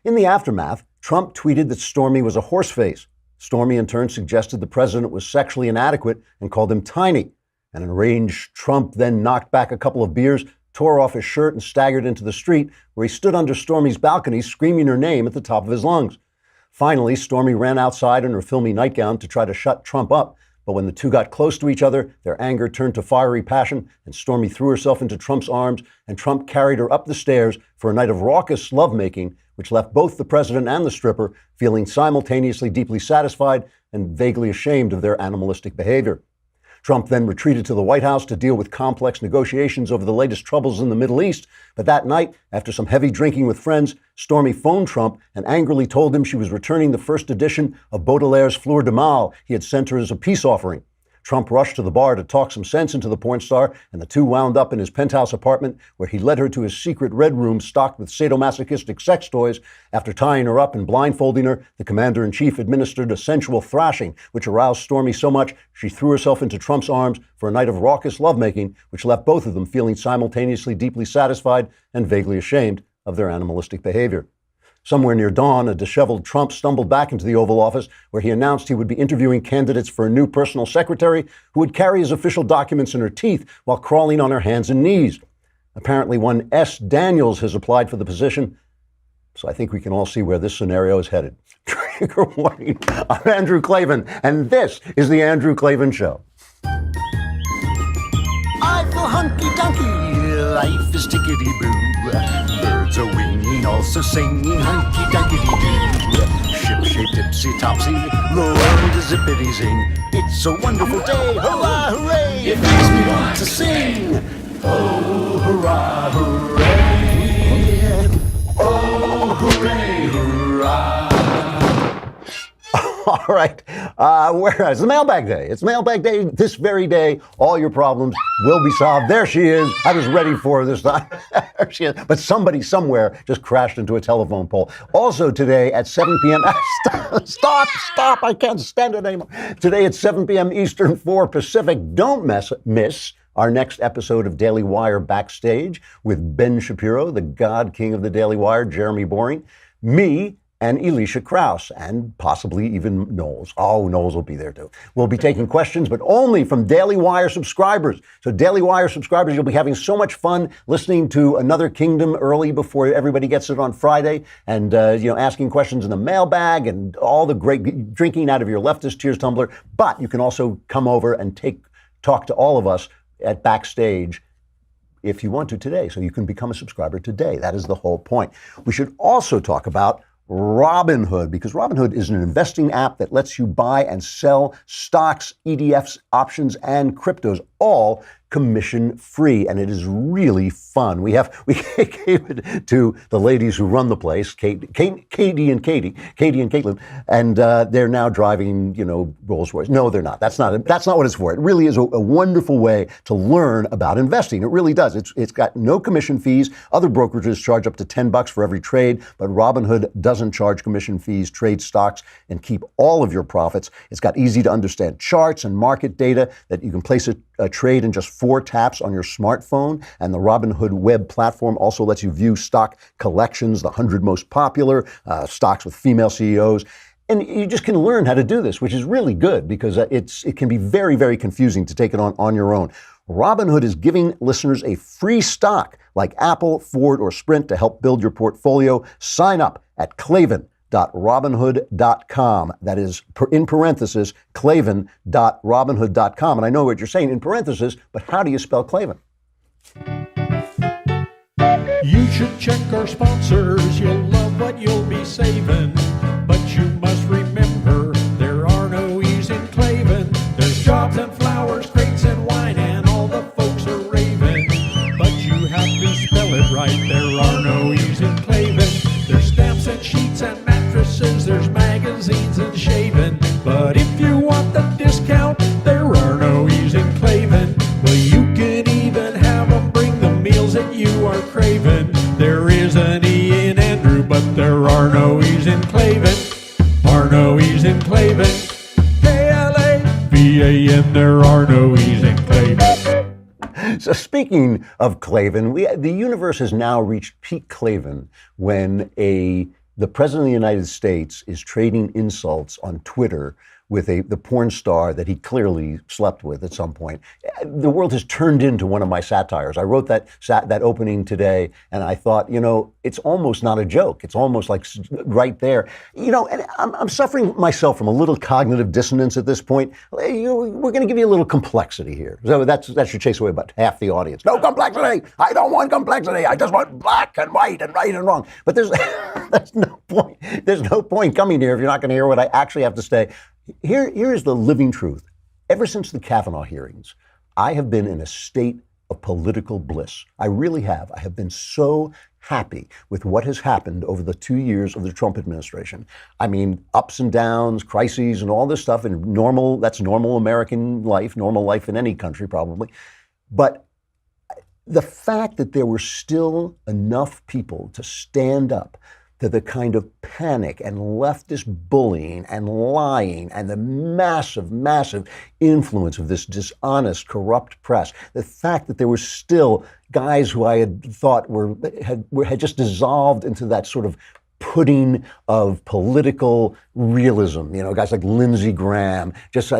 In the aftermath, Trump tweeted that Stormy was a horseface. Stormy in turn suggested the president was sexually inadequate and called him tiny. An enraged Trump then knocked back a couple of beers, tore off his shirt and staggered into the street, where he stood under Stormy's balcony screaming her name at the top of his lungs. Finally, Stormy ran outside in her filmy nightgown to try to shut Trump up, but when the two got close to each other, their anger turned to fiery passion, and Stormy threw herself into Trump's arms, and Trump carried her up the stairs for a night of raucous lovemaking, which left both the president and the stripper feeling simultaneously deeply satisfied and vaguely ashamed of their animalistic behavior. Trump then retreated to the White House to deal with complex negotiations over the latest troubles in the Middle East. But that night, after some heavy drinking with friends, Stormy phoned Trump and angrily told him she was returning the first edition of Baudelaire's Fleur de Mal he had sent her as a peace offering. Trump rushed to the bar to talk some sense into the porn star, and the two wound up in his penthouse apartment, where he led her to his secret red room stocked with sadomasochistic sex toys. After tying her up and blindfolding her, the commander-in-chief administered a sensual thrashing, which aroused Stormy so much she threw herself into Trump's arms for a night of raucous lovemaking, which left both of them feeling simultaneously deeply satisfied and vaguely ashamed of their animalistic behavior. Somewhere near dawn, a disheveled Trump stumbled back into the Oval Office, where he announced he would be interviewing candidates for a new personal secretary who would carry his official documents in her teeth while crawling on her hands and knees. Apparently, one S. Daniels has applied for the position, so I think we can all see where this scenario is headed. Trigger warning. I'm Andrew Klavan, and this is The Andrew Klavan Show. I feel hunky-dunky, life is tickety-boo. Birds are winging, also singing hunky-dunky-doo. Ship-shaped, tipsy-topsy, the world is zippity-zing. It's a wonderful day, hurrah, hooray! It makes me want to sing. Oh, hurrah, hooray! Oh, hooray, hurrah! All right. Whereas the Mailbag Day. It's Mailbag Day this very day. All your problems will be solved. There she is. I was ready for her this time. There she is. But somebody somewhere just crashed into a telephone pole. Also today at 7 p.m. Stop. I can't stand it anymore. Today at 7 p.m. Eastern, 4 Pacific. Don't miss our next episode of Daily Wire Backstage with Ben Shapiro, the God King of the Daily Wire, Jeremy Boring, me, and Elisha Krauss, and possibly even Knowles. Oh, Knowles will be there too. We'll be taking questions, but only from Daily Wire subscribers. So Daily Wire subscribers, you'll be having so much fun listening to Another Kingdom early before everybody gets it on Friday, and asking questions in the mailbag and all the great drinking out of your leftist tears tumbler. But you can also come over and talk to all of us at Backstage if you want to today. So you can become a subscriber today. That is the whole point. We should also talk about Robinhood, because Robinhood is an investing app that lets you buy and sell stocks, ETFs, options, and cryptos, all commission-free, and it is really fun. We gave it to the ladies who run the place, Katie and Caitlin, and they're now driving, Rolls Royce. No, they're not. That's not what it's for. It really is a wonderful way to learn about investing. It really does. It's got no commission fees. Other brokerages charge up to $10 for every trade, but Robinhood doesn't charge commission fees, trade stocks, and keep all of your profits. It's got easy to understand charts and market data that you can place a trade in just 4 taps on your smartphone, and the Robinhood web platform also lets you view stock collections, the 100 most popular stocks with female CEOs. And you just can learn how to do this, which is really good because it can be very, very confusing to take it on your own. Robinhood is giving listeners a free stock like Apple, Ford, or Sprint to help build your portfolio. Sign up at Klavan.Robinhood.com. That is, in parentheses, Klavan.Robinhood.com. And I know what you're saying in parentheses, but how do you spell Klavan? You should check our sponsors. You'll love what you'll be saving. But you must remember, there are no E's in Klavan. There's jobs and flowers, crates and wine, and all the folks are raving. But you have to spell it right. There are no E's in Klavan. There's stamps and sheets and mattresses. There's magazines and shaving. But if you want the discount, there are no E's in Klavan. Well, you can even have them bring the meals that you are craving. There is an E in Andrew, but there are no E's in Klavan. Are no E's in Klavan. Klavan, there are no E's in Klavan. So speaking of Klavan, the universe has now reached peak Klavan when a the president of the United States is trading insults on Twitter with the porn star that he clearly slept with at some point. The world has turned into one of my satires. I wrote that opening today, and I thought, it's almost not a joke. It's almost like right there. And I'm suffering myself from a little cognitive dissonance at this point. We're going to give you a little complexity here. So that should chase away about half the audience. No complexity. I don't want complexity. I just want black and white and right and wrong. But there's no point. There's no point coming here if you're not going to hear what I actually have to say. Here is the living truth. Ever since the Kavanaugh hearings, I have been in a state of political bliss. I really have. I have been so happy with what has happened over the 2 years of the Trump administration. I mean, ups and downs, crises, and all this stuff, and that's normal American life, normal life in any country probably. But the fact that there were still enough people to stand up to the kind of panic and leftist bullying and lying and the massive, massive influence of this dishonest, corrupt press. The fact that there were still guys who I had thought had just dissolved into that sort of pudding of political realism, guys like Lindsey Graham, just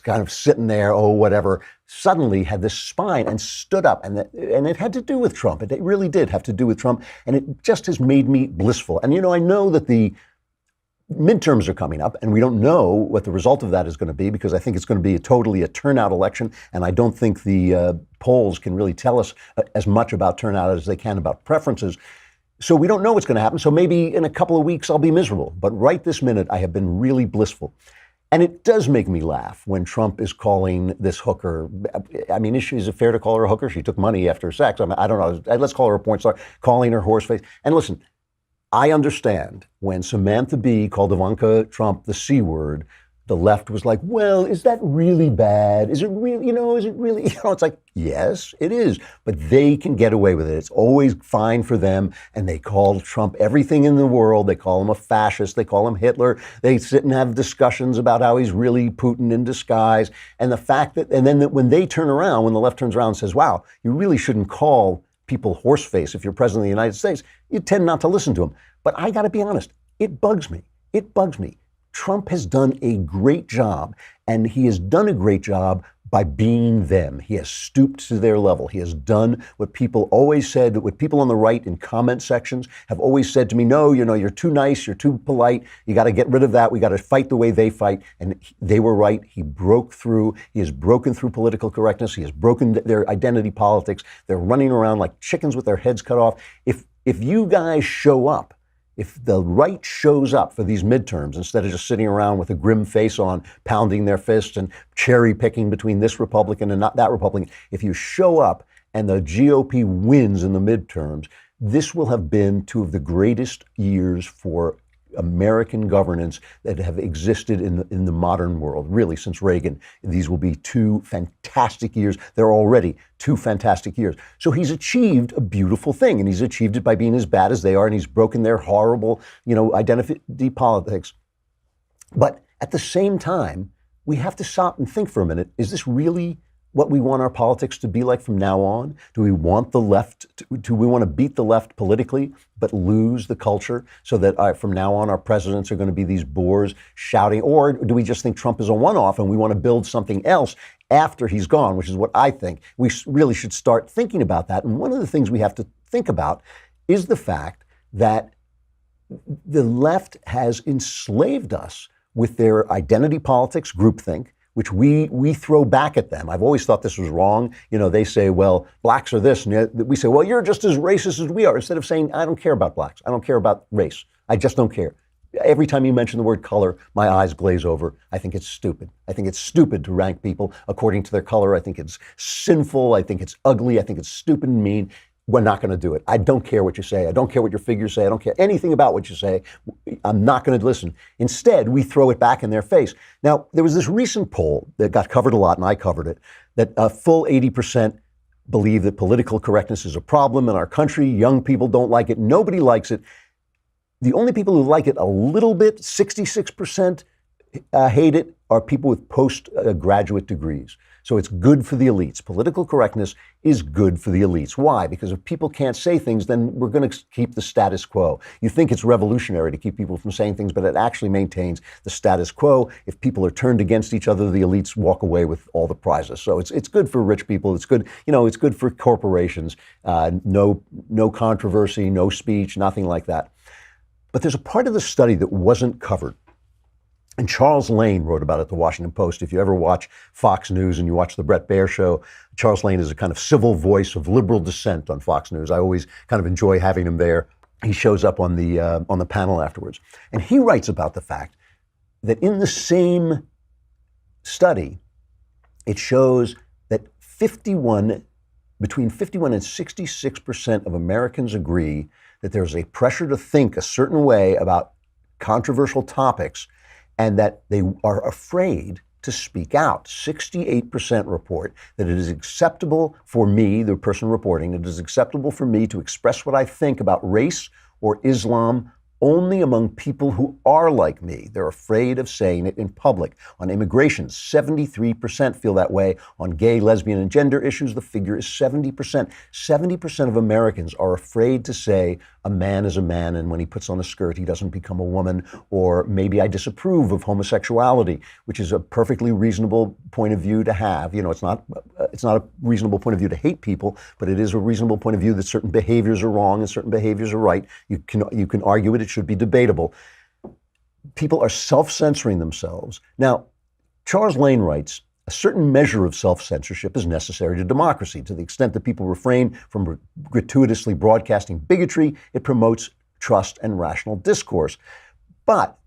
kind of sitting there, whatever, suddenly had this spine and stood up. And it had to do with Trump. It really did have to do with Trump. And it just has made me blissful. And, I know that the midterms are coming up, and we don't know what the result of that is going to be, because I think it's going to be totally a turnout election. And I don't think the polls can really tell us as much about turnout as they can about preferences. So we don't know what's going to happen. So maybe in a couple of weeks I'll be miserable. But right this minute, I have been really blissful. And it does make me laugh when Trump is calling this hooker. I mean, is it fair to call her a hooker? She took money after sex. I don't know. Let's call her a porn star, calling her horseface. And listen, I understand when Samantha Bee called Ivanka Trump the C word, the left was like, well, is that really bad? Is it really, is it really, it's like, yes, it is. But they can get away with it. It's always fine for them. And they call Trump everything in the world. They call him a fascist. They call him Hitler. They sit and have discussions about how he's really Putin in disguise. And the fact and then when they turn around, when the left turns around and says, wow, you really shouldn't call people horseface if you're president of the United States, you tend not to listen to them. But I got to be honest, it bugs me. It bugs me. Trump has done a great job, and he has done a great job by being them. He has stooped to their level. He has done what people always said, what people on the right in comment sections have always said to me, no, you're too nice, you're too polite, you got to get rid of that, we got to fight the way they fight. And they were right. He broke through. He has broken through political correctness. He has broken their identity politics. They're running around like chickens with their heads cut off. If you guys show up, if the right shows up for these midterms, instead of just sitting around with a grim face on, pounding their fists and cherry picking between this Republican and not that Republican, if you show up and the GOP wins in the midterms, this will have been two of the greatest years for American governance that have existed in the modern world, really, since Reagan. These will be two fantastic years. They're already two fantastic years. So he's achieved a beautiful thing, and he's achieved it by being as bad as they are, and he's broken their horrible, identity politics. But at the same time, we have to stop and think for a minute, is this really what we want our politics to be like from now on? Do we want the left, do we want to beat the left politically, but lose the culture so that from now on our presidents are going to be these bores shouting? Or do we just think Trump is a one-off and we want to build something else after he's gone, which is what I think. We really should start thinking about that. And one of the things we have to think about is the fact that the left has enslaved us with their identity politics, groupthink, which we throw back at them. I've always thought this was wrong. They say, well, blacks are this. And we say, well, you're just as racist as we are. Instead of saying, I don't care about blacks. I don't care about race. I just don't care. Every time you mention the word color, my eyes glaze over. I think it's stupid. I think it's stupid to rank people according to their color. I think it's sinful. I think it's ugly. I think it's stupid and mean. We're not going to do it. I don't care what you say. I don't care what your figures say. I don't care anything about what you say. I'm not going to listen. Instead, we throw it back in their face. Now, there was this recent poll that got covered a lot, and I covered it, that a full 80% believe that political correctness is a problem in our country. Young people don't like it. Nobody likes it. The only people who like it a little bit, 66%, hate it are people with postgraduate degrees. So it's good for the elites. Political correctness is good for the elites. Why? Because if people can't say things, then we're going to keep the status quo. You think it's revolutionary to keep people from saying things, but it actually maintains the status quo. If people are turned against each other, the elites walk away with all the prizes. So it's good for rich people. It's good, it's good for corporations. No controversy, no speech, nothing like that. But there's a part of the study that wasn't covered. And Charles Lane wrote about it at the Washington Post. If you ever watch Fox News and you watch the Bret Baier show, Charles Lane is a kind of civil voice of liberal dissent on Fox News. I always kind of enjoy having him there. He shows up on the panel afterwards. And he writes about the fact that in the same study, it shows that between 51 and 66% of Americans agree that there's a pressure to think a certain way about controversial topics, and that they are afraid to speak out. 68% report that it is acceptable for me, the person reporting, it is acceptable for me to express what I think about race or Islam only among people who are like me. They're afraid of saying it in public. On immigration, 73% feel that way. On gay, lesbian, and gender issues, the figure is 70%. 70% of Americans are afraid to say a man is a man, and when he puts on a skirt, he doesn't become a woman, or maybe I disapprove of homosexuality, which is a perfectly reasonable point of view to have. It's not a reasonable point of view to hate people, but it is a reasonable point of view that certain behaviors are wrong and certain behaviors are right. You can argue it. It should be debatable. People are self-censoring themselves. Now, Charles Lane writes, a certain measure of self-censorship is necessary to democracy. To the extent that people refrain from gratuitously broadcasting bigotry, it promotes trust and rational discourse. But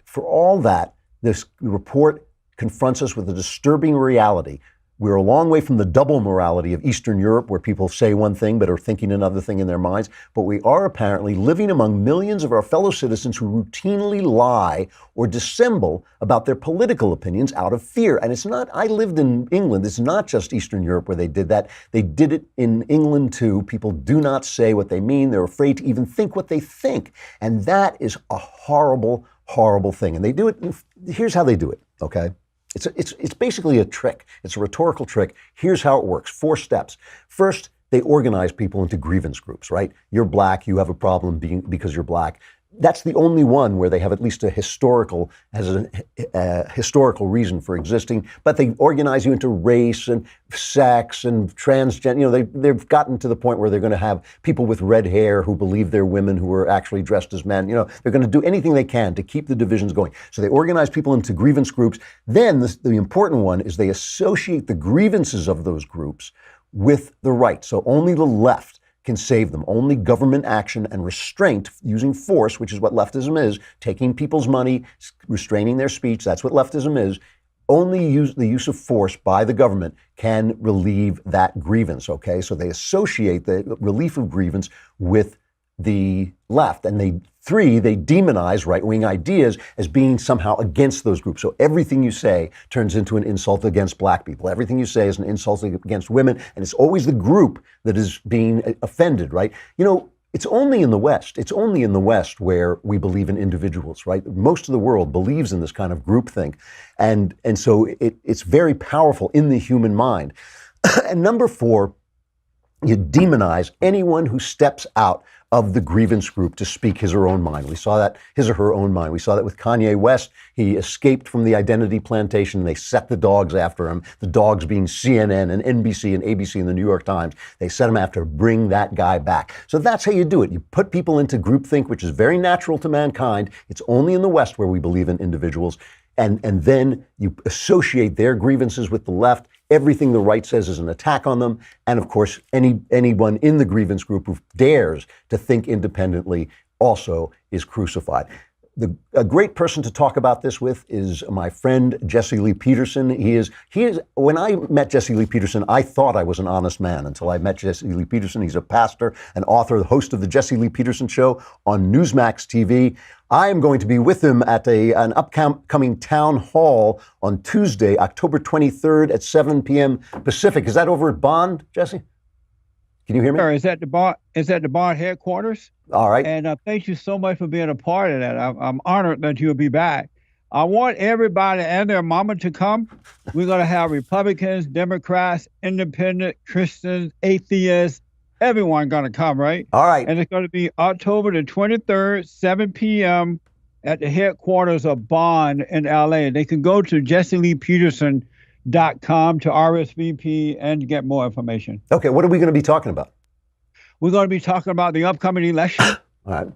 for all that, this report confronts us with a disturbing reality. We're a long way from the double morality of Eastern Europe, where people say one thing but are thinking another thing in their minds. But we are apparently living among millions of our fellow citizens who routinely lie or dissemble about their political opinions out of fear. And it's not, I lived in England. It's not just Eastern Europe where they did that. They did it in England too. People do not say what they mean. They're afraid to even think what they think. And that is a horrible, horrible thing. And they do it. Here's how they do it, okay? It's basically a trick. It's a rhetorical trick. Here's how it works. 4 steps. First, they organize people into grievance groups, right? You're black, you have a problem because you're black. That's the only one where they have at least a historical reason for existing. But they organize you into race and sex and transgender. They've gotten to the point where they're going to have people with red hair who believe they're women who are actually dressed as men. They're going to do anything they can to keep the divisions going. So they organize people into grievance groups. Then the important one is they associate the grievances of those groups with the right. So only the left can save them. Only government action and restraint using force, which is what leftism is, taking people's money, restraining their speech, that's what leftism is. Only the use of force by the government can relieve that grievance, okay? So they associate the relief of grievance with the left. And they demonize right-wing ideas as being somehow against those groups. So everything you say turns into an insult against black people. Everything you say is an insult against women, and it's always the group that is being offended, right? It's only in the West. It's only in the West where we believe in individuals, right? Most of the world believes in this kind of groupthink. And so it's very powerful in the human mind. And number 4, you demonize anyone who steps out of the grievance group to speak his or her own mind. We saw that, his or her own mind. We saw that with Kanye West. He escaped from the identity plantation. They set the dogs after him, the dogs being CNN and NBC and ABC and the New York Times. They set him after, bring that guy back. So that's how you do it. You put people into groupthink, which is very natural to mankind. It's only in the West where we believe in individuals. And then you associate their grievances with the left. Everything the right says is an attack on them. And of course, anyone in the grievance group who dares to think independently also is crucified. A great person to talk about this with is my friend Jesse Lee Peterson. He is. When I met Jesse Lee Peterson, I thought I was an honest man until I met Jesse Lee Peterson. He's a pastor, an author, the host of the Jesse Lee Peterson Show on Newsmax TV. I am going to be with him at an upcoming town hall on Tuesday, October 23rd at 7 p.m. Pacific. Is that over at Bond, Jesse? Can you hear me? Sure. Is at the Bond headquarters. All right. And thank you so much for being a part of that. I'm honored that you'll be back. I want everybody and their mama to come. We're going to have Republicans, Democrats, independent, Christians, atheists, everyone going to come, right? All right. And it's going to be October the 23rd, 7 p.m. at the headquarters of Bond in LA. They can go to jesseleepeterson.com to RSVP and get more information. Okay, what are we going to be talking about? We're going to be talking about the upcoming election. All right.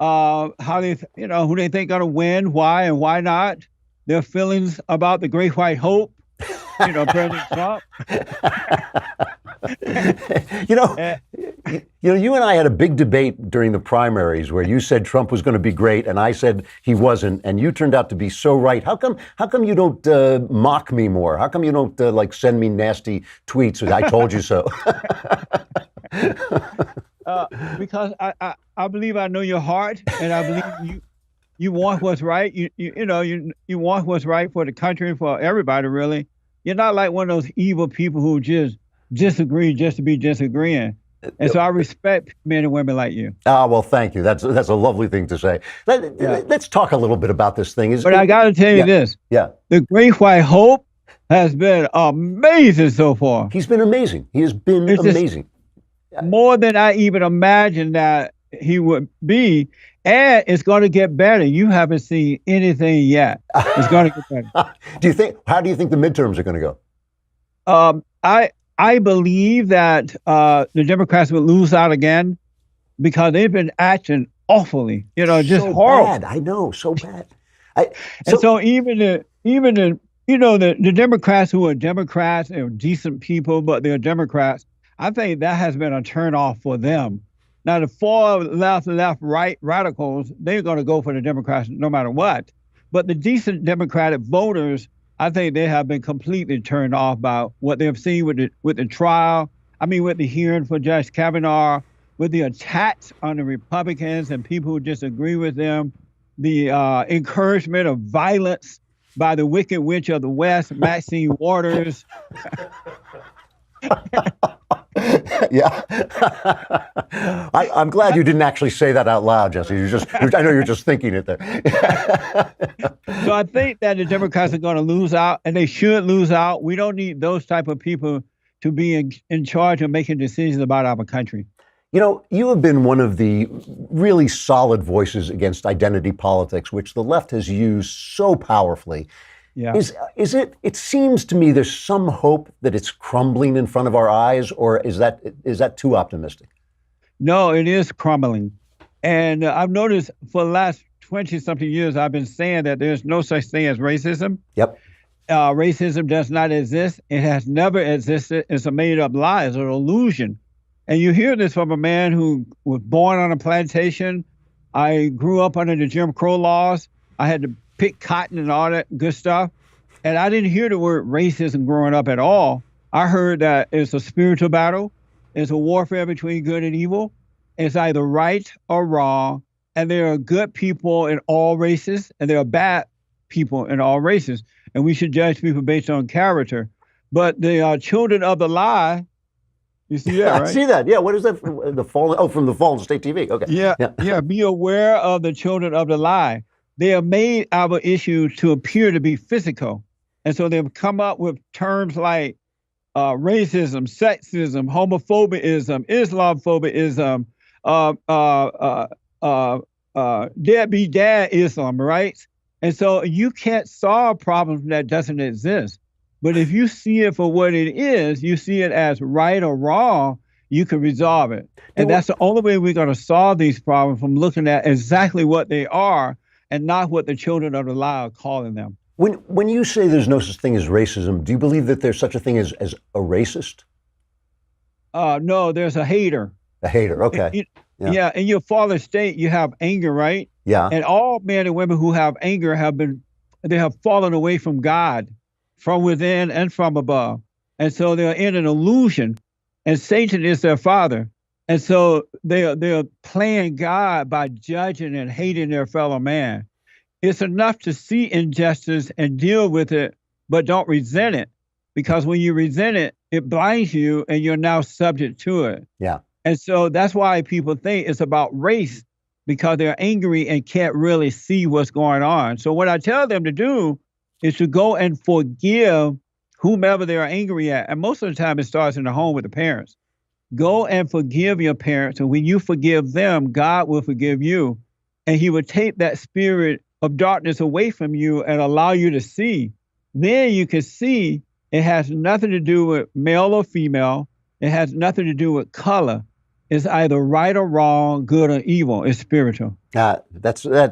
How they, who they think going to win, why and why not. Their feelings about the Great White Hope, President Trump. You and I had a big debate during the primaries where you said Trump was going to be great, and I said he wasn't, and you turned out to be so right. How come you don't mock me more? How come you don't send me nasty tweets with "I told you so"? Because I believe I know your heart, and I believe you want what's right. You want what's right for the country and for everybody, really. You're not like one of those evil people who just disagree just to be disagreeing. And so I respect men and women like you. Well, thank you. That's a lovely thing to say. Let's talk a little bit about this thing. But I got to tell you this. Yeah. The Great White Hope has been amazing so far. He's been amazing. He has been amazing. More than I even imagined that he would be. And it's going to get better. You haven't seen anything yet. It's going to get better. How do you think the midterms are going to go? I believe that the Democrats will lose out again because they've been acting awfully, just so horrible. Bad. I know, so bad. So even the Democrats who are Democrats, they're decent people, but they're Democrats. I think that has been a turnoff for them. Now, the far left, right radicals, they're going to go for the Democrats no matter what. But the decent Democratic voters, I think they have been completely turned off by what they've seen with the trial. With the hearing for Judge Kavanaugh, with the attacks on the Republicans and people who disagree with them, the encouragement of violence by the Wicked Witch of the West, Maxine Waters. Yeah. I'm glad you didn't actually say that out loud, Jesse. I know you're just thinking it there. So I think that the Democrats are going to lose out, and they should lose out. We don't need those type of people to be in charge of making decisions about our country. You have been one of the really solid voices against identity politics, which the left has used so powerfully. Yeah. It seems to me there's some hope that it's crumbling in front of our eyes, or is that too optimistic? No, it is crumbling. And I've noticed for the last 20-something years, I've been saying that there's no such thing as racism. Yep. Racism does not exist. It has never existed. It's a made-up lie. It's an illusion. And you hear this from a man who was born on a plantation. I grew up under the Jim Crow laws. I had to pick cotton and all that good stuff. And I didn't hear the word racism growing up at all. I heard that it's a spiritual battle. It's a warfare between good and evil. It's either right or wrong. And there are good people in all races, and there are bad people in all races. And we should judge people based on character. But the children of the lie, you see that, right? I see that. Yeah. What is that? From the Fallen State TV. Okay. Yeah. Be aware of the children of the lie. They have made our issues to appear to be physical. And so they've come up with terms like racism, sexism, homophobism, Islamophobism, deadbeat dadism, right? And so you can't solve problems that doesn't exist. But if you see it for what it is, you see it as right or wrong, you can resolve it. And that's the only way we're going to solve these problems, from looking at exactly what they are and not what the children of the lie are calling them. When you say there's no such thing as racism, do you believe that there's such a thing as a racist? No, there's a hater. A hater, okay. Yeah, in your fallen state, you have anger, right? Yeah. And all men and women who have anger have fallen away from God, from within and from above. And so they're in an illusion, and Satan is their father. And so they're playing God by judging and hating their fellow man. It's enough to see injustice and deal with it, but don't resent it. Because when you resent it, it blinds you and you're now subject to it. Yeah. And so that's why people think it's about race, because they're angry and can't really see what's going on. So what I tell them to do is to go and forgive whomever they are angry at. And most of the time, it starts in the home with the parents. Go and forgive your parents. And when you forgive them, God will forgive you. And he will take that spirit of darkness away from you and allow you to see. Then you can see it has nothing to do with male or female. It has nothing to do with color. It's either right or wrong, good or evil. It's spiritual. That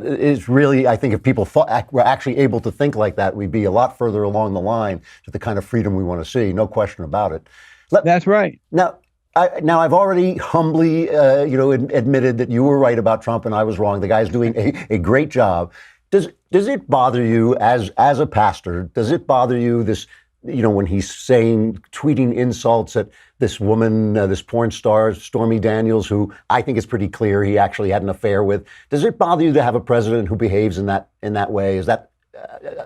is really, I think if people were actually able to think like that, we'd be a lot further along the line to the kind of freedom we want to see. No question about it. That's right. Now, I've already humbly, admitted that you were right about Trump and I was wrong. The guy's doing a great job. Does it bother you as a pastor? Does it bother you this, when he's tweeting insults at this woman, this porn star, Stormy Daniels, who I think it's pretty clear he actually had an affair with? Does it bother you to have a president who behaves in that way? Is that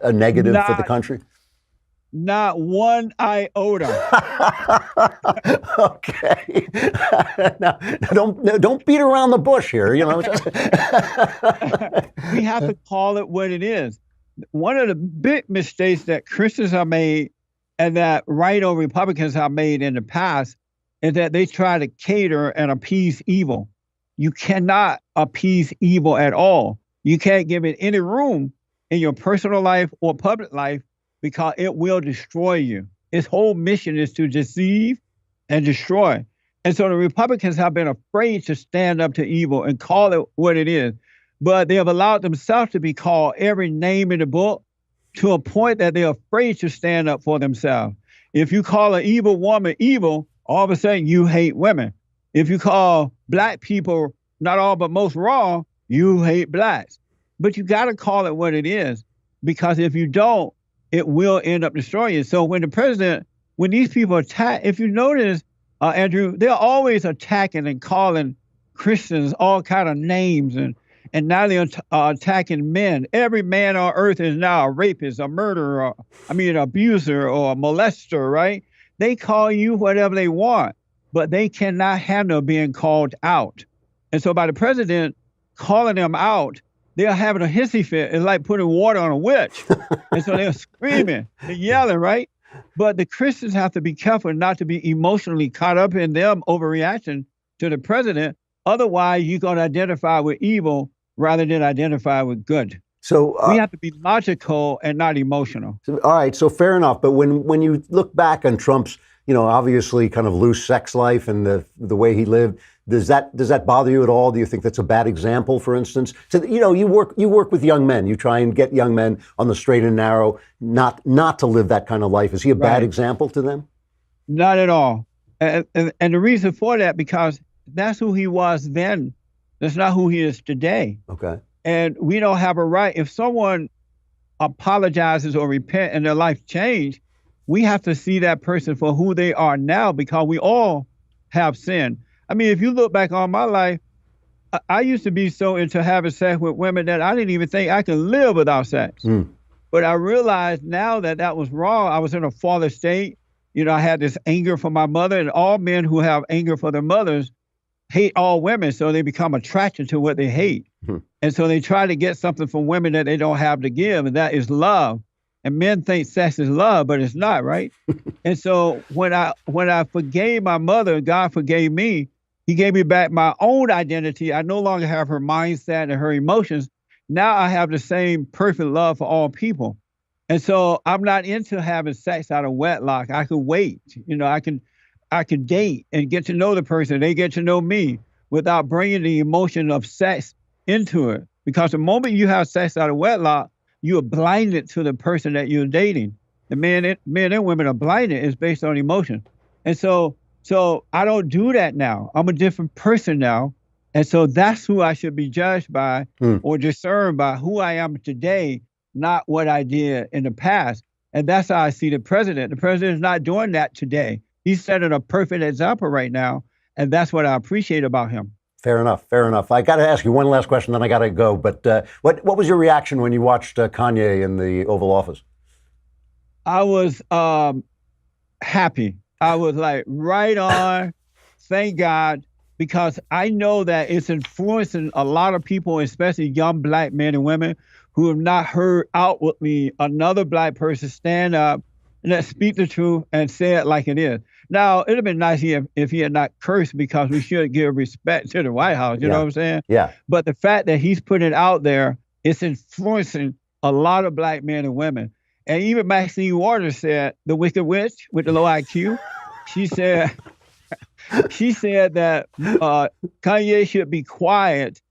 a negative for the country? Not one iota. Okay. Now, don't beat around the bush here. We have to call it what it is. One of the big mistakes that Christians have made and that right or Republicans have made in the past is that they try to cater and appease evil. You cannot appease evil at all. You can't give it any room in your personal life or public life, because it will destroy you. Its whole mission is to deceive and destroy. And so the Republicans have been afraid to stand up to evil and call it what it is. But they have allowed themselves to be called every name in the book to a point that they're afraid to stand up for themselves. If you call an evil woman evil, all of a sudden you hate women. If you call black people, not all but most, wrong, you hate blacks. But you got to call it what it is, because if you don't, it will end up destroying you. So when these people attack, if you notice, Andrew, they're always attacking and calling Christians all kind of names, and now they're attacking men. Every man on earth is now a rapist, a murderer, an abuser or a molester, right? They call you whatever they want, but they cannot handle being called out. And so by the president calling them out, they're having a hissy fit. It's like putting water on a witch. And so they're screaming, they're yelling, right? But the Christians have to be careful not to be emotionally caught up in them overreaction to the president. Otherwise, you're going to identify with evil rather than identify with good. So we have to be logical and not emotional. All right, so fair enough. But when you look back on Trump's, obviously kind of loose sex life and the way he lived, does that bother you at all? Do you think that's a bad example, for instance? So, you work with young men. You try and get young men on the straight and narrow, not to live that kind of life. Is he a bad example to them? Not at all. And the reason for that, because that's who he was then. That's not who he is today. Okay. And we don't have a right. If someone apologizes or repent and their life changed, we have to see that person for who they are now, because we all have sinned. If you look back on my life, I used to be so into having sex with women that I didn't even think I could live without sex. But I realized now that was wrong. I was in a fallen state. I had this anger for my mother, and all men who have anger for their mothers hate all women, so they become attracted to what they hate. And so they try to get something from women that they don't have to give, and that is love. And men think sex is love, but it's not, right? And so when I forgave my mother, God forgave me. He gave me back my own identity. I no longer have her mindset and her emotions. Now I have the same perfect love for all people. And so I'm not into having sex out of wedlock. I could wait. I can date and get to know the person. They get to know me without bringing the emotion of sex into it. Because the moment you have sex out of wedlock, you are blinded to the person that you're dating. The men and women are blinded. It's based on emotion. And so I don't do that now. I'm a different person now. And so that's who I should be judged by or discerned by, who I am today, not what I did in the past. And that's how I see the president. The president is not doing that today. He's setting a perfect example right now. And that's what I appreciate about him. Fair enough. I got to ask you one last question, then I got to go. But what was your reaction when you watched Kanye in the Oval Office? I was happy. I was like, right on. Thank God. Because I know that it's influencing a lot of people, especially young black men and women who have not heard outwardly another black person stand up and that speak the truth and say it like it is. Now, it'd have been nice if he had not cursed, because we should give respect to the White House. You know what I'm saying? Yeah. But the fact that he's putting it out there, it's influencing a lot of black men and women. And even Maxine Waters said, the Wicked Witch with the low IQ, she said that Kanye should be quiet,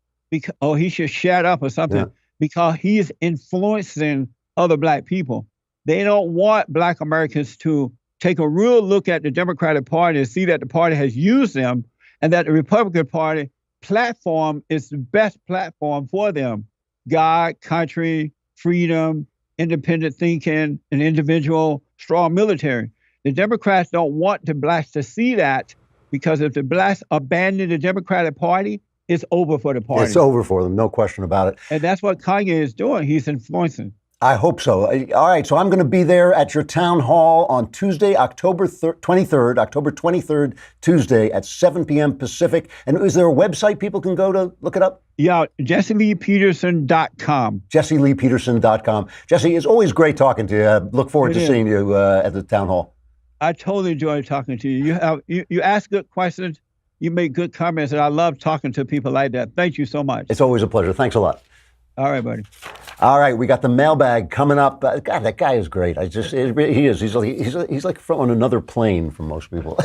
or he should shut up or something, because he is influencing other black people. They don't want black Americans to take a real look at the Democratic Party and see that the party has used them, and that the Republican Party platform is the best platform for them. God, country, freedom, independent thinking, an individual, strong military. The Democrats don't want the blacks to see that, because if the blacks abandon the Democratic Party, it's over for the party. It's over for them, no question about it. And that's what Kanye is doing. He's influencing. I hope so. All right, so I'm going to be there at your town hall on Tuesday, October 23rd, Tuesday at 7 p.m. Pacific. And is there a website people can go to look it up? Yeah, JesseLeePeterson.com. JesseLeePeterson.com. Jesse, it's always great talking to you. I look forward to seeing you at the town hall. I totally enjoy talking to you. You ask good questions. You make good comments, and I love talking to people like that. Thank you so much. It's always a pleasure. Thanks a lot. All right, buddy. All right, we got the mailbag coming up. God, that guy is great. He is. He's like on another plane from most people.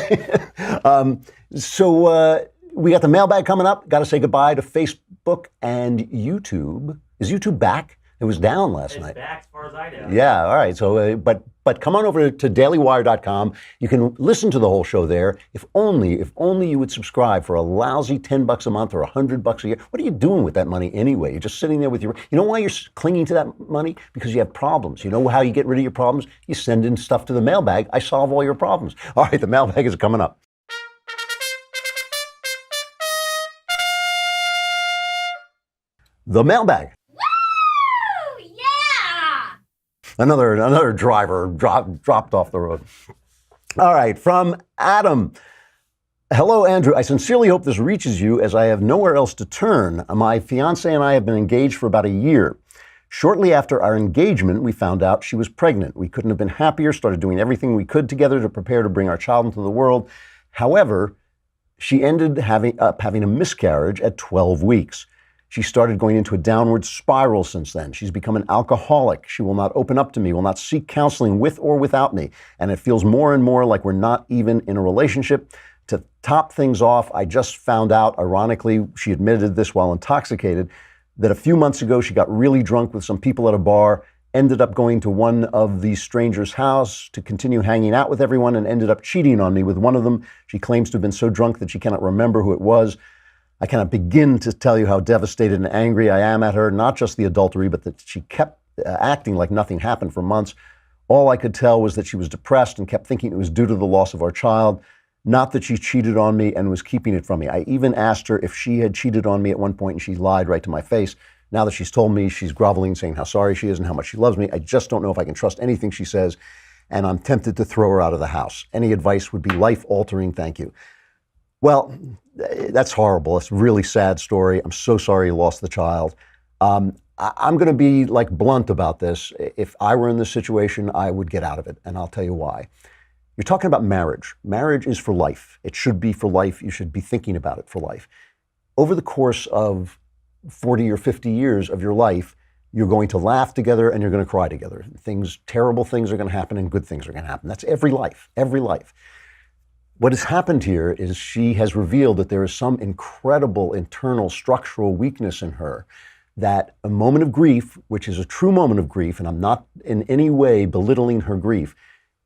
So we got the mailbag coming up. Got to say goodbye to Facebook and YouTube. Is YouTube back? It was down last night. It's back as far as I know. Yeah, all right. So, but come on over to dailywire.com. You can listen to the whole show there. If only you would subscribe for a lousy $10 a month or $100 a year. What are you doing with that money anyway? You're just sitting there with your. You know why you're clinging to that money? Because you have problems. You know how you get rid of your problems? You send in stuff to the mailbag. I solve all your problems. All right, the mailbag is coming up. The mailbag. Another driver dropped off the road. All right, from Adam. Hello, Andrew. I sincerely hope this reaches you, as I have nowhere else to turn. My fiance and I have been engaged for about a year. Shortly after our engagement, we found out she was pregnant. We couldn't have been happier, started doing everything we could together to prepare to bring our child into the world. However, she ended up having a miscarriage at 12 weeks. She started going into a downward spiral since then. She's become an alcoholic. She will not open up to me, will not seek counseling with or without me. And it feels more and more like we're not even in a relationship. To top things off, I just found out, ironically, she admitted this while intoxicated, that a few months ago she got really drunk with some people at a bar, ended up going to one of these strangers' house to continue hanging out with everyone, and ended up cheating on me with one of them. She claims to have been so drunk that she cannot remember who it was. I cannot begin to tell you how devastated and angry I am at her, not just the adultery, but that she kept acting like nothing happened for months. All I could tell was that she was depressed and kept thinking it was due to the loss of our child, not that she cheated on me and was keeping it from me. I even asked her if she had cheated on me at one point, and she lied right to my face. Now that she's told me, she's groveling, saying how sorry she is and how much she loves me. I just don't know if I can trust anything she says, and I'm tempted to throw her out of the house. Any advice would be life-altering. Thank you. Well, that's horrible. It's a really sad story. I'm so sorry you lost the child. I'm going to be blunt about this. If I were in this situation, I would get out of it, and I'll tell you why. You're talking about marriage. Marriage is for life. It should be for life. You should be thinking about it for life. Over the course of 40 or 50 years of your life, you're going to laugh together and you're going to cry together. Terrible things are going to happen and good things are going to happen. That's every life, every life. What has happened here is she has revealed that there is some incredible internal structural weakness in her, that a moment of grief, which is a true moment of grief, and I'm not in any way belittling her grief,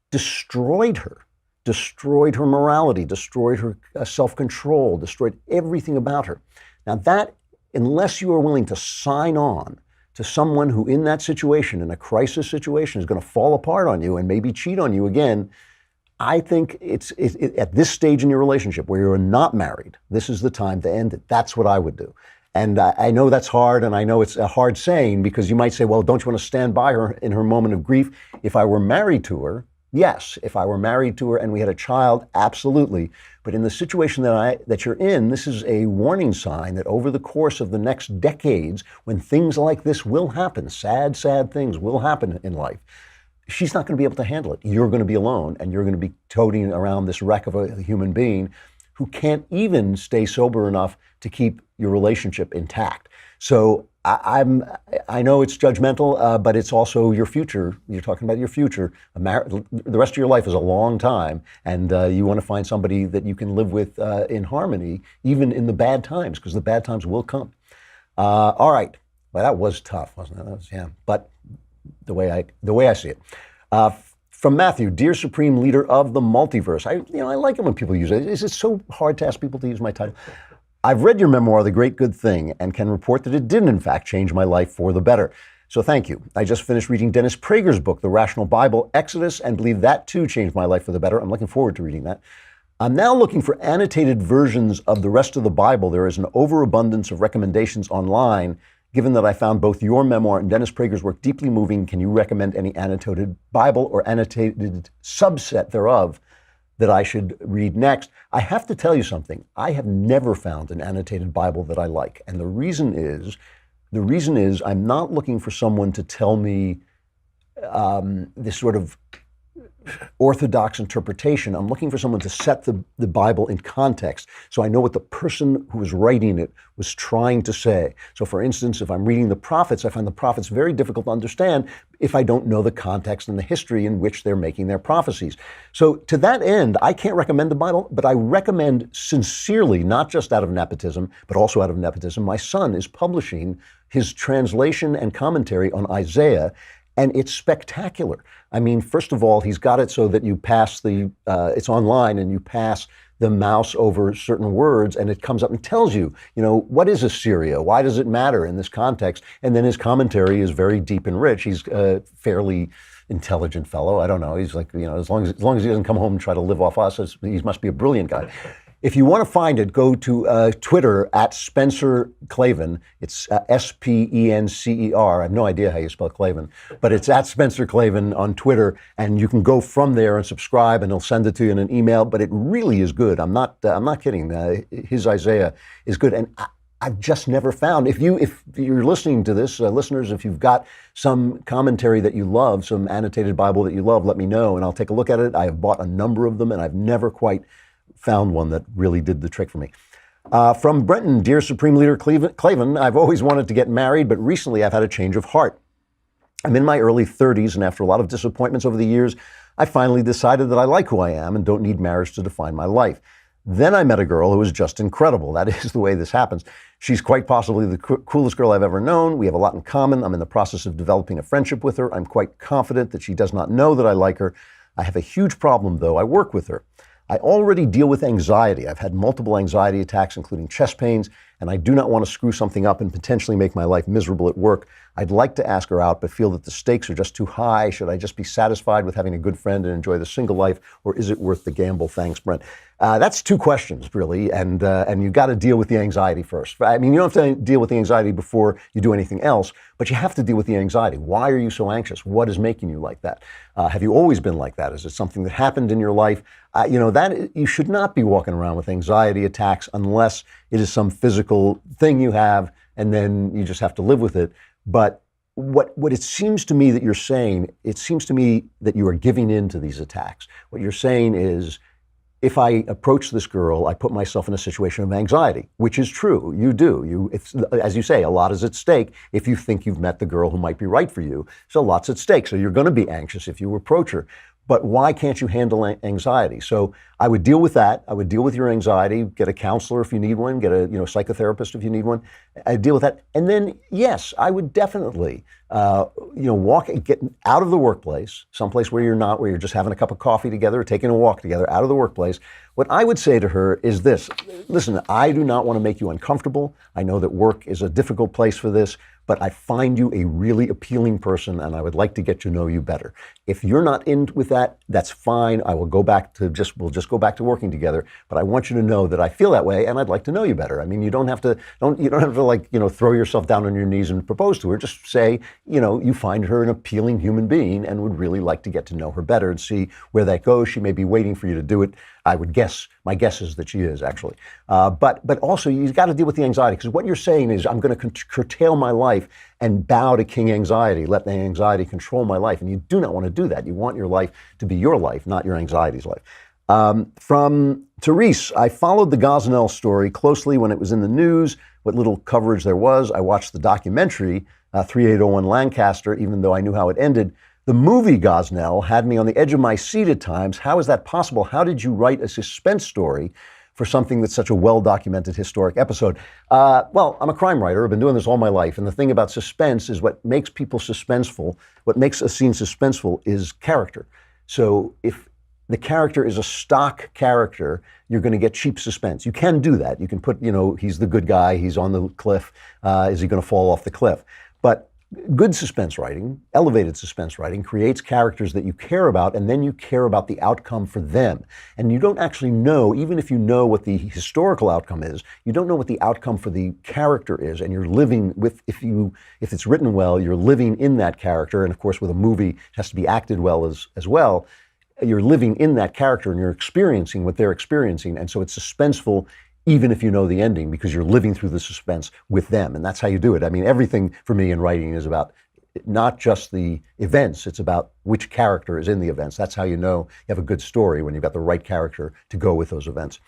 destroyed her morality, destroyed her self-control, destroyed everything about her. Now that, unless you are willing to sign on to someone who in that situation, in a crisis situation, is going to fall apart on you and maybe cheat on you again, I think it's at this stage in your relationship where you're not married, this is the time to end it. That's what I would do. And I know that's hard, and I know it's a hard saying, because you might say, well, don't you want to stand by her in her moment of grief? If I were married to her, yes. If I were married to her and we had a child, absolutely. But in the situation that you're in, this is a warning sign that over the course of the next decades, when things like this will happen, sad things will happen in life, she's not going to be able to handle it. You're going to be alone, and you're going to be toting around this wreck of a human being who can't even stay sober enough to keep your relationship intact. So I know it's judgmental, but it's also your future. You're talking about your future. The rest of your life is a long time, and you want to find somebody that you can live with in harmony, even in the bad times, because the bad times will come. All right. Well, that was tough, wasn't it? Yeah. But the way I see it. From Matthew, dear Supreme Leader of the Multiverse. I like it when people use it. Is it so hard to ask people to use my title? I've read your memoir, The Great Good Thing, and can report that it did, in fact, change my life for the better. So thank you. I just finished reading Dennis Prager's book, The Rational Bible, Exodus, and believe that too changed my life for the better. I'm looking forward to reading that. I'm now looking for annotated versions of the rest of the Bible. There is an overabundance of recommendations online. Given that I found both your memoir and Dennis Prager's work deeply moving, can you recommend any annotated Bible or annotated subset thereof that I should read next? I have to tell you something. I have never found an annotated Bible that I like. And the reason is I'm not looking for someone to tell me this sort of orthodox interpretation. I'm looking for someone to set the Bible in context so I know what the person who was writing it was trying to say. So for instance, if I'm reading the prophets, I find the prophets very difficult to understand if I don't know the context and the history in which they're making their prophecies. So to that end, I can't recommend the Bible, but I recommend sincerely, not just out of nepotism, but also out of nepotism, my son is publishing his translation and commentary on Isaiah, and it's spectacular. I mean, first of all, he's got it so that you pass it's online and you pass the mouse over certain words and it comes up and tells you, what is Assyria? Why does it matter in this context? And then his commentary is very deep and rich. He's a fairly intelligent fellow. I don't know. He's like, as long as he doesn't come home and try to live off us, he must be a brilliant guy. If you want to find it, go to Twitter at Spencer Klavan. It's Spencer. I have no idea how you spell Klavan, but it's at Spencer Klavan on Twitter, and you can go from there and subscribe, and he'll send it to you in an email. But it really is good. I'm not kidding. His Isaiah is good, and I've just never found. If you're listening to this, listeners, if you've got some commentary that you love, some annotated Bible that you love, let me know, and I'll take a look at it. I have bought a number of them, and I've never quite found one that really did the trick for me. From Brenton, dear Supreme Leader Klavan, I've always wanted to get married, but recently I've had a change of heart. I'm in my early 30s, and after a lot of disappointments over the years, I finally decided that I like who I am and don't need marriage to define my life. Then I met a girl who was just incredible. That is the way this happens. She's quite possibly the coolest girl I've ever known. We have a lot in common. I'm in the process of developing a friendship with her. I'm quite confident that she does not know that I like her. I have a huge problem, though. I work with her. I already deal with anxiety. I've had multiple anxiety attacks, including chest pains, and I do not want to screw something up and potentially make my life miserable at work. I'd like to ask her out, but feel that the stakes are just too high. Should I just be satisfied with having a good friend and enjoy the single life, or is it worth the gamble? Thanks, Brent. That's two questions, really, and you got to deal with the anxiety first. I mean, you don't have to deal with the anxiety before you do anything else, but you have to deal with the anxiety. Why are you so anxious? What is making you like that? Have you always been like that? Is it something that happened in your life? That you should not be walking around with anxiety attacks unless it is some physical thing you have, and then you just have to live with it. But what it seems to me that you're saying, it seems to me that you are giving in to these attacks. What you're saying is, if I approach this girl, I put myself in a situation of anxiety, which is true. You do. As you say, a lot is at stake if you think you've met the girl who might be right for you. So lots at stake. So you're going to be anxious if you approach her. But why can't you handle anxiety? So I would deal with that. I would deal with your anxiety, get a counselor if you need one, get a psychotherapist if you need one. I'd deal with that. And then, yes, I would definitely, get out of the workplace, someplace where you're just having a cup of coffee together or taking a walk together out of the workplace. What I would say to her is this: listen, I do not want to make you uncomfortable. I know that work is a difficult place for this, but I find you a really appealing person and I would like to get to know you better. If you're not in with that, that's fine. I will go back to we'll just go back to working together, but I want you to know that I feel that way and I'd like to know you better. I mean, you don't have to like, throw yourself down on your knees and propose to her. Just say, you find her an appealing human being and would really like to get to know her better and see where that goes. She may be waiting for you to do it. I would guess, my guess is that she is actually. But also you've got to deal with the anxiety, because what you're saying is I'm going to curtail my life and bow to King Anxiety, let the anxiety control my life. And you do not want to do that. You want your life to be your life, not your anxiety's life. From Therese, I followed the Gosnell story closely when it was in the news, what little coverage there was. I watched the documentary, 3801 Lancaster, even though I knew how it ended. The movie Gosnell had me on the edge of my seat at times. How is that possible? How did you write a suspense story for something that's such a well-documented historic episode? Well, I'm a crime writer. I've been doing this all my life. And the thing about suspense is what makes people suspenseful, what makes a scene suspenseful is character. So if the character is a stock character, you're going to get cheap suspense. You can do that. You can put, he's the good guy, he's on the cliff. Is he going to fall off the cliff? But good suspense writing, elevated suspense writing, creates characters that you care about, and then you care about the outcome for them. And you don't actually know, even if you know what the historical outcome is, you don't know what the outcome for the character is. And you're living with, if it's written well, you're living in that character. And of course, with a movie, it has to be acted well as well. You're living in that character and you're experiencing what they're experiencing. And so it's suspenseful even if you know the ending, because you're living through the suspense with them. And that's how you do it. I mean, everything for me in writing is about not just the events, it's about which character is in the events. That's how you know you have a good story, when you've got the right character to go with those events.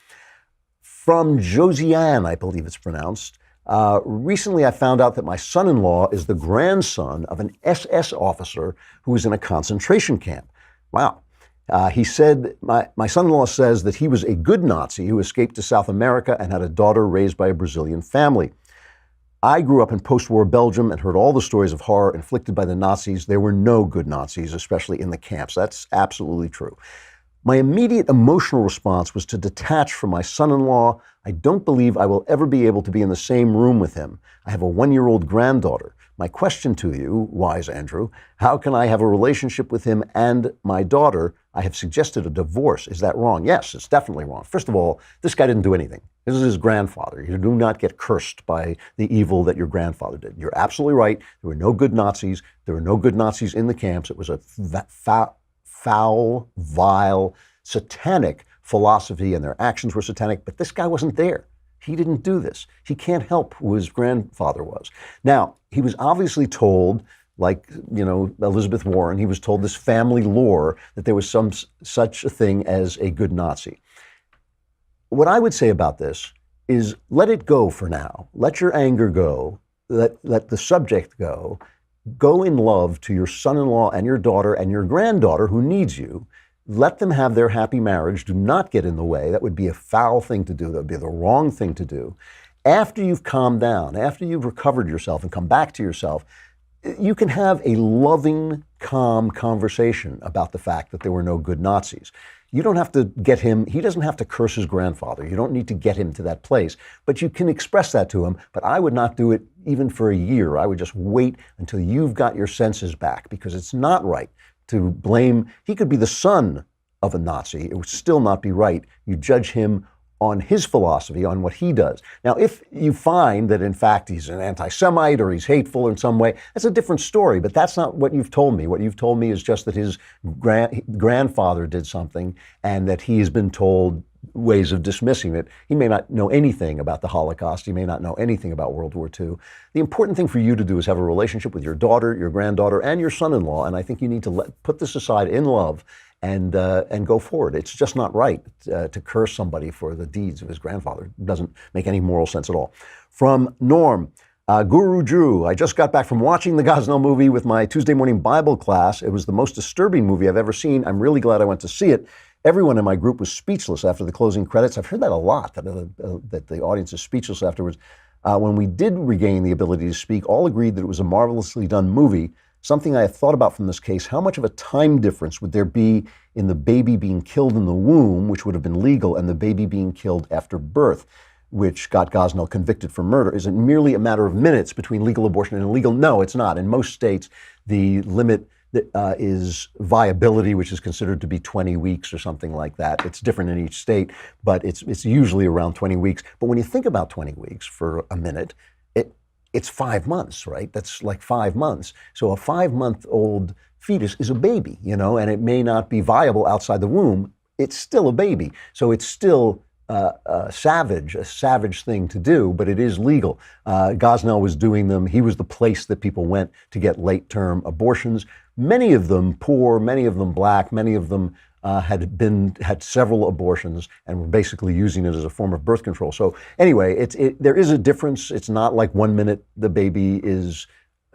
From Josiane, I believe it's pronounced. Recently I found out that my son-in-law is the grandson of an SS officer who was in a concentration camp. Wow. He said, my son-in-law says that he was a good Nazi who escaped to South America and had a daughter raised by a Brazilian family. I grew up in post-war Belgium and heard all the stories of horror inflicted by the Nazis. There were no good Nazis, especially in the camps. That's absolutely true. My immediate emotional response was to detach from my son-in-law. I don't believe I will ever be able to be in the same room with him. I have a 1-year-old granddaughter. My question to you, wise Andrew, how can I have a relationship with him and my daughter? I have suggested a divorce. Is that wrong? Yes, it's definitely wrong. First of all, this guy didn't do anything. This is his grandfather. You do not get cursed by the evil that your grandfather did. You're absolutely right. There were no good Nazis. There were no good Nazis in the camps. It was a foul, vile, satanic philosophy, and their actions were satanic, but this guy wasn't there. He didn't do this. He can't help who his grandfather was. Now, he was obviously told, like, Elizabeth Warren, he was told this family lore that there was some such a thing as a good Nazi. What I would say about this is let it go for now. Let your anger go. Let the subject go. Go in love to your son-in-law and your daughter and your granddaughter who needs you. Let them have their happy marriage. Do not get in the way. That would be a foul thing to do. That would be the wrong thing to do. After you've calmed down, after you've recovered yourself and come back to yourself, you can have a loving, calm conversation about the fact that there were no good Nazis. You don't have to get him, he doesn't have to curse his grandfather. You don't need to get him to that place, but you can express that to him. But I would not do it even for a year. I would just wait until you've got your senses back, because it's not right to blame. He could be the son of a Nazi. It would still not be right. You judge him on his philosophy, on what he does. Now, if you find that, in fact, he's an anti-Semite or he's hateful in some way, that's a different story, but that's not what you've told me. What you've told me is just that his grandfather did something and that he has been told ways of dismissing it. He may not know anything about the Holocaust. He may not know anything about World War II. The important thing for you to do is have a relationship with your daughter, your granddaughter, and your son-in-law, and I think you need to put this aside in love and go forward. It's just not right to curse somebody for the deeds of his grandfather. It doesn't make any moral sense at all. From Norm, Guru Drew, I just got back from watching the Gosnell movie with my Tuesday morning Bible class. It was the most disturbing movie I've ever seen. I'm really glad I went to see it. Everyone in my group was speechless after the closing credits. I've heard that a lot, that the audience is speechless afterwards. When we did regain the ability to speak, all agreed that it was a marvelously done movie. Something I have thought about from this case: how much of a time difference would there be in the baby being killed in the womb, which would have been legal, and the baby being killed after birth? which got Gosnell convicted for murder. Is it merely a matter of minutes between legal abortion and illegal? No, it's not. In most states, the limit is viability, which is considered to be 20 weeks or something like that. It's different in each state, but it's usually around 20 weeks. But when you think about 20 weeks for a minute, it's 5 months, right? That's like 5 months. So a 5-month-old fetus is a baby, and it may not be viable outside the womb. It's still a baby. So it's still a savage thing to do, but it is legal. Gosnell was doing them. He was the place that people went to get late-term abortions. Many of them poor, many of them black, many of them had several abortions and were basically using it as a form of birth control. So anyway, there is a difference. It's not like 1 minute the baby is,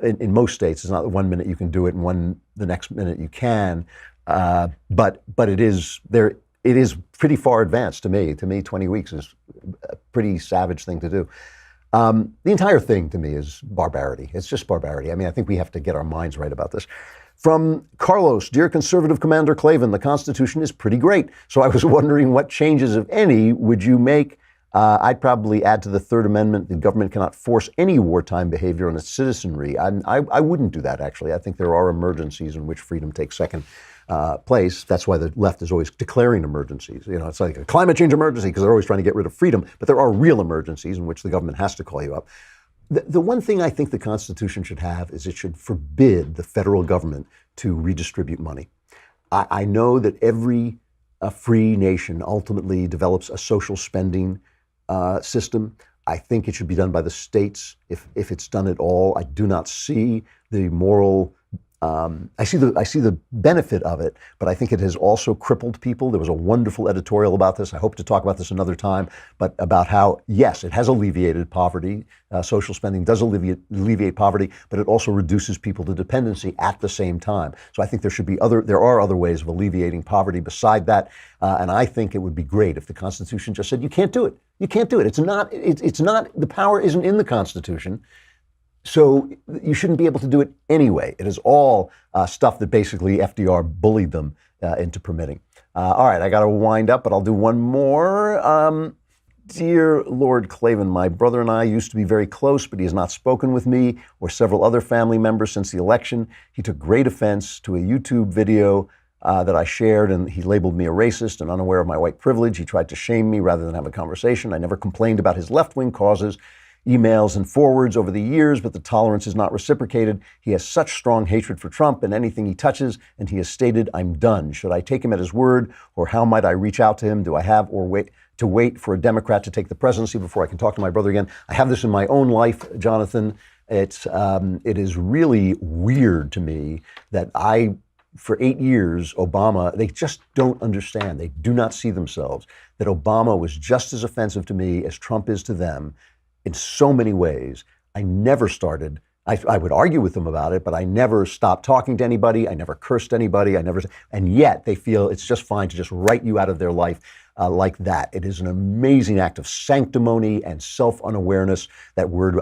in most states, it's not 1 minute you can do it and the next minute you can. But it is there. It is pretty far advanced to me. To me, 20 weeks is a pretty savage thing to do. The entire thing to me is barbarity. It's just barbarity. I mean, I think we have to get our minds right about this. From Carlos, dear Conservative Commander Klavan, the Constitution is pretty great. So I was wondering what changes, if any, would you make? I'd probably add to the Third Amendment, the government cannot force any wartime behavior on its citizenry. I wouldn't do that, actually. I think there are emergencies in which freedom takes second place. That's why the left is always declaring emergencies. It's like a climate change emergency because they're always trying to get rid of freedom. But there are real emergencies in which the government has to call you up. The one thing I think the Constitution should have is it should forbid the federal government to redistribute money. I know that every free nation ultimately develops a social spending system. I think it should be done by the states if it's done at all. I do not see the moral. I see the benefit of it, but I think it has also crippled people. There was a wonderful editorial about this. I hope to talk about this another time, but about how, yes, it has alleviated poverty. Social spending does alleviate poverty, but it also reduces people to dependency at the same time. So I think there are other ways of alleviating poverty beside that. And I think it would be great if the Constitution just said, you can't do it. You can't do it. It's not, the power isn't in the Constitution. So you shouldn't be able to do it anyway. It is all stuff that basically FDR bullied them into permitting. All right, I got to wind up, but I'll do one more. Dear Lord Klavan, my brother and I used to be very close, but he has not spoken with me or several other family members since the election. He took great offense to a YouTube video that I shared, and he labeled me a racist and unaware of my white privilege. He tried to shame me rather than have a conversation. I never complained about his left-wing causes, emails and forwards over the years, but the tolerance is not reciprocated. He has such strong hatred for Trump and anything he touches, and he has stated, I'm done. Should I take him at his word, or how might I reach out to him? Do I have or wait for a Democrat to take the presidency before I can talk to my brother again? I have this in my own life, Jonathan. It is really weird to me that for 8 years, Obama, they just don't understand. They do not see themselves that Obama was just as offensive to me as Trump is to them. In so many ways, I never started. I would argue with them about it, but I never stopped talking to anybody. I never cursed anybody. And yet they feel it's just fine to just write you out of their life like that. It is an amazing act of sanctimony and self-unawareness. That word,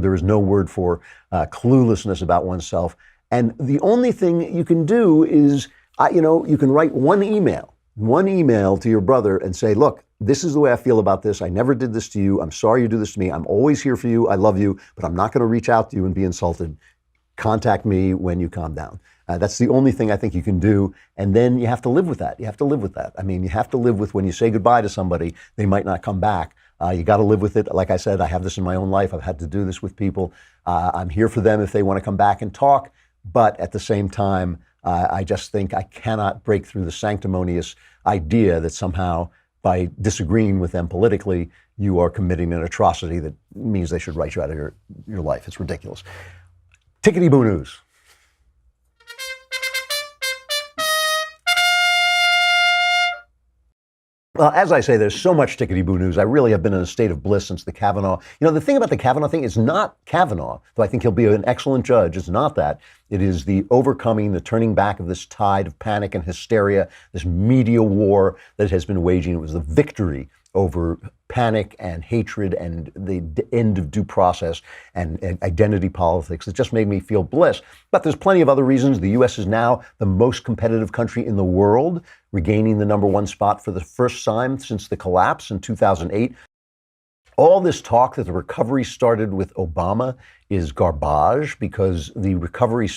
there is no word for cluelessness about oneself. And the only thing you can do is, you can write one email to your brother and say, look, this is the way I feel about this. I never did this to you. I'm sorry you do this to me. I'm always here for you. I love you, but I'm not going to reach out to you and be insulted. Contact me when you calm down. That's the only thing I think you can do. And then you have to live with that. I mean, you have to live with when you say goodbye to somebody, they might not come back. You got to live with it. Like I said, I have this in my own life. I've had to do this with people. I'm here for them if they want to come back and talk. But at the same time, I just think I cannot break through the sanctimonious idea that somehow by disagreeing with them politically, you are committing an atrocity that means they should write you out of your life. It's ridiculous. Tickety-boo news. Well, as I say, there's so much tickety-boo news. I really have been in a state of bliss since the Kavanaugh. The thing about the Kavanaugh thing is not Kavanaugh, though I think he'll be an excellent judge. It's not that. It is the overcoming, the turning back of this tide of panic and hysteria, this media war that it has been waging. It was the victory over panic and hatred and the end of due process and identity politics. It just made me feel bliss. But there's plenty of other reasons. The U.S. is now the most competitive country in the world, regaining the #1 spot for the first time since the collapse in 2008. All this talk that the recovery started with Obama is garbage, because the recovery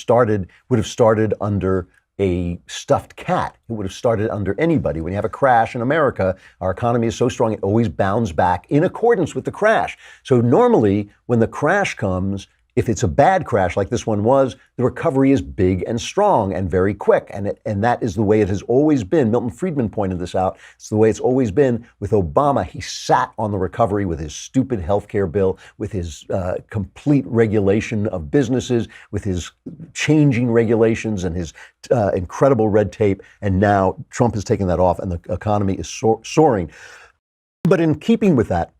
would have started under a stuffed cat. It would have started under anybody. When you have a crash in America, our economy is so strong, it always bounds back in accordance with the crash. So normally, when the crash comes, if it's a bad crash like this one was, the recovery is big and strong and very quick. And that is the way it has always been. Milton Friedman pointed this out. It's the way it's always been. With Obama, he sat on the recovery with his stupid healthcare bill, with his complete regulation of businesses, with his changing regulations and his incredible red tape. And now Trump has taken that off and the economy is soaring. But in keeping with that,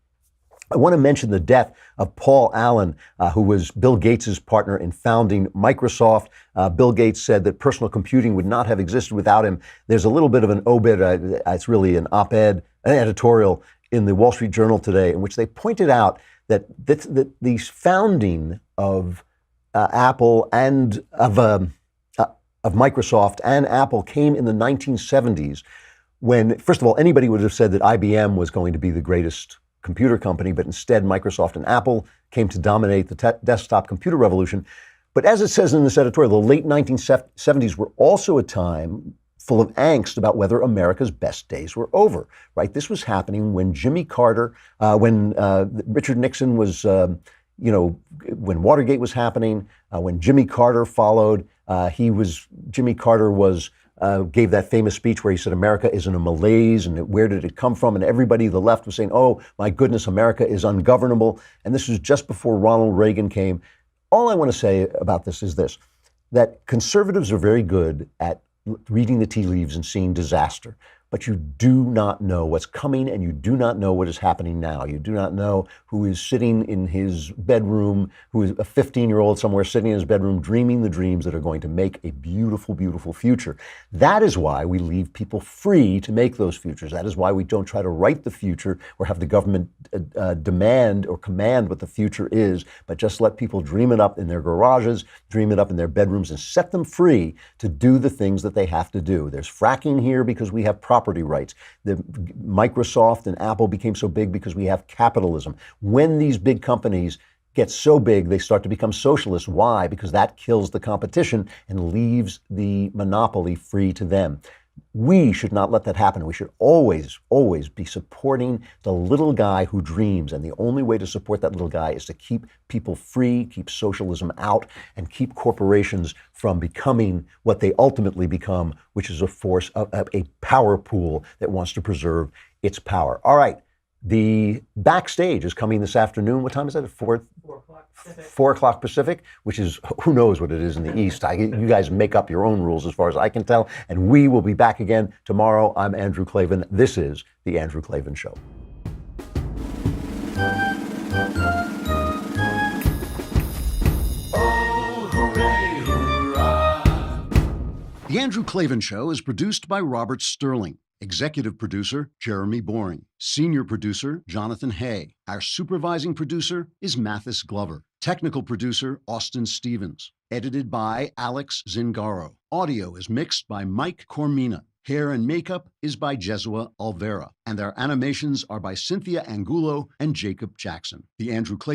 I want to mention the death of Paul Allen, who was Bill Gates' partner in founding Microsoft. Bill Gates said that personal computing would not have existed without him. There's a little bit of an obit, it's really an op-ed, an editorial in the Wall Street Journal today, in which they pointed out that the founding of Apple and of Microsoft and Apple came in the 1970s, when, first of all, anybody would have said that IBM was going to be the greatest computer company, but instead Microsoft and Apple came to dominate the desktop computer revolution. But as it says in this editorial, the late 1970s were also a time full of angst about whether America's best days were over, right? This was happening when Jimmy Carter, when Richard Nixon was, when Watergate was happening, when Jimmy Carter followed, Jimmy Carter gave that famous speech where he said America is in a malaise and where did it come from? And everybody, the left, was saying, oh, my goodness, America is ungovernable. And this was just before Ronald Reagan came. All I want to say about this is this, that conservatives are very good at reading the tea leaves and seeing disaster. But you do not know what's coming, and you do not know what is happening now. You do not know who is sitting in his bedroom, who is a 15-year-old somewhere sitting in his bedroom dreaming the dreams that are going to make a beautiful, beautiful future. That is why we leave people free to make those futures. That is why we don't try to write the future or have the government demand or command what the future is, but just let people dream it up in their garages, dream it up in their bedrooms, and set them free to do the things that they have to do. There's fracking here because we have property rights. Microsoft and Apple became so big because we have capitalism. When these big companies get so big, they start to become socialist. Why? Because that kills the competition and leaves the monopoly free to them. We should not let that happen. We should always, always be supporting the little guy who dreams. And the only way to support that little guy is to keep people free, keep socialism out, and keep corporations from becoming what they ultimately become, which is a power pool that wants to preserve its power. All right. The backstage is coming this afternoon. What time is that? 4 o'clock Pacific, which is, who knows what it is in the East. You guys make up your own rules as far as I can tell. And we will be back again tomorrow. I'm Andrew Klavan. This is The Andrew Klavan Show. Oh, hooray, hurrah. The Andrew Klavan Show is produced by Robert Sterling. Executive producer, Jeremy Boring. Senior producer, Jonathan Hay. Our supervising producer is Mathis Glover. Technical producer, Austin Stevens. Edited by Alex Zingaro. Audio is mixed by Mike Cormina. Hair and makeup is by Jesua Alvera. And our animations are by Cynthia Angulo and Jacob Jackson. The Andrew Klavan